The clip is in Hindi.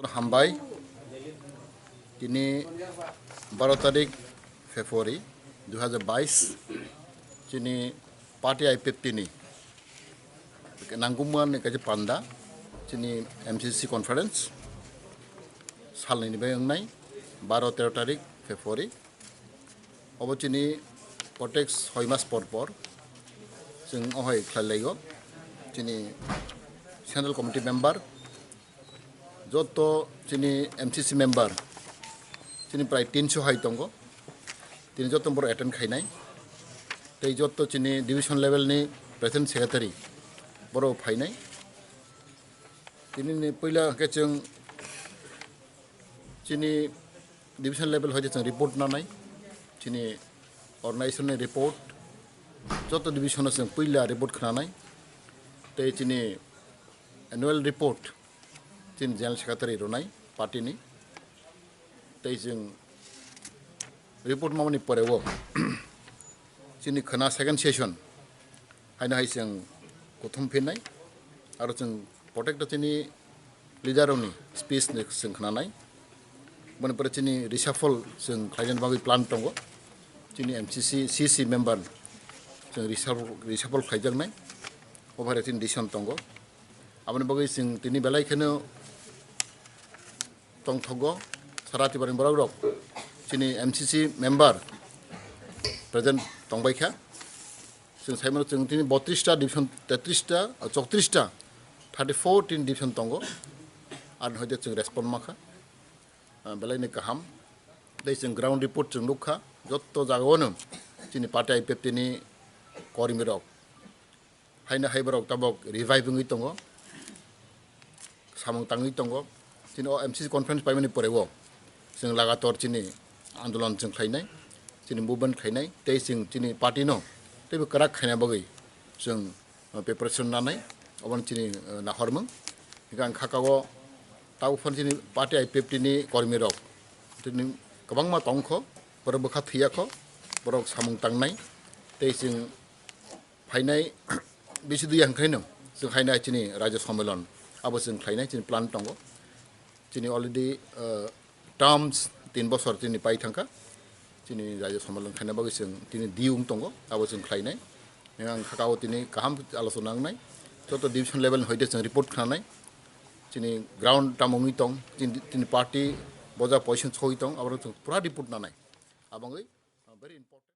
हामबाय दिनै 12 तारिख फेब्रुवारि 2022 दिनै पार्टी Ipft नि नांगौमोन काजे पान्दा दिनै MCC कन्फारेन्स सालनिफ्राय ओंनाय 12-13 तारिख फेब्रुवारि अब दिनै प्रत्येक 6 मास पर जों अहाय खालायगो दिनै सेन्ट्रेल कमिटि मेम्बार जो चिनी MCC मेम्बर चिनी प्राय 300 हाई दंगो तीन जो बर एटेंड खाइनाय तै जो चिनी डिविजन लेवल नि प्रेसिडेंट सेक्रेटारि बर फाइनाय दिनै पहिला के जों चिनी डिविजन लेवल होय जों रिपोर्ट नानाय चिनी अर्गेनाइजेशन रिपोर्ट जो डिविजन जों पहिला रिपोर्ट खानाय तै चिनी एनुअल रिपोर्ट तीन जनरल सेक्रेटारि रोनाय पार्टी नि तै जों रिपोर्ट मावनि परेव जोंनि खोना सेकेंड सेशन हायना जों गथम फिननाय आरो जों प्रटेक्ट जोंनि लिडारनि स्पीच जों खोनानाय मनपर जोंनि रिसाफल जों खायजन बागै प्लान दङ जोंनि MCC CC मेम्बर जों रिसाफल खायजोंनाय अभारेटिं डिसिजन दङ आबनि बागै जों दिनै बेलायखौनो तंथगो साराति बारिं बराव चिनी MCC मेम्बर प्रेजेंट तंबायखा जों साइमन जों दिनै 32 टा डिविजन 33 टा 34 टा 34 तीन डिविजन दंगो आरो होदे जों रेस्पन्ड माखा बेलायनि गाहाम दै जों ग्राउंड रिपोर्ट जों लुखा जत्त जागावनो चिनी पार्टी Ipft नि करिमिरक हायना हायबरक ताबक रिभाइविंग दंगो सामं तांगि दंगो चिनी MCC कन्फारेन्स पाइमनि परेव जों लगातार चिनी आंदोलन जों खायनाय चिनी मुभमेन्ट खायनाय तै जों चिनी पार्टी नो तैबो कराक खायना बगै जों प्रिपारेसन नानाय अबन चिनी नाहरमों गां खाकागो ताउफन चिनी पार्टी Ipft नि कर्मीरक चिनी गोबांमा तंखो बरक बखा थैयाखो बरक सामं तांनाय तै जों फायनाय बिसिदि हांखायनो जों खायना चिनी राज्य सम्मेलन आबो जों खायनाय चिनी प्लान दंगो चिनी अलरेडी टर्म्स 3 बोसोर चिनी पाइ थांखा चिनी राज्य सम्मेलन खायना बागै जों चिनी दिउं दंगो आबो जों खायनाय आं खाकाव चिनी गाहाम आलोचना नांनाय जत डिविजन लेवल होयदे जों रिपोर्ट खानाय चिनी ग्राउंड तामंगि दं चिनी पार्टी बजा पजिशन सहि दं आरो जों पुरा रिपोर्ट नानाय आबंगै भेरी इम्पोर्टेंट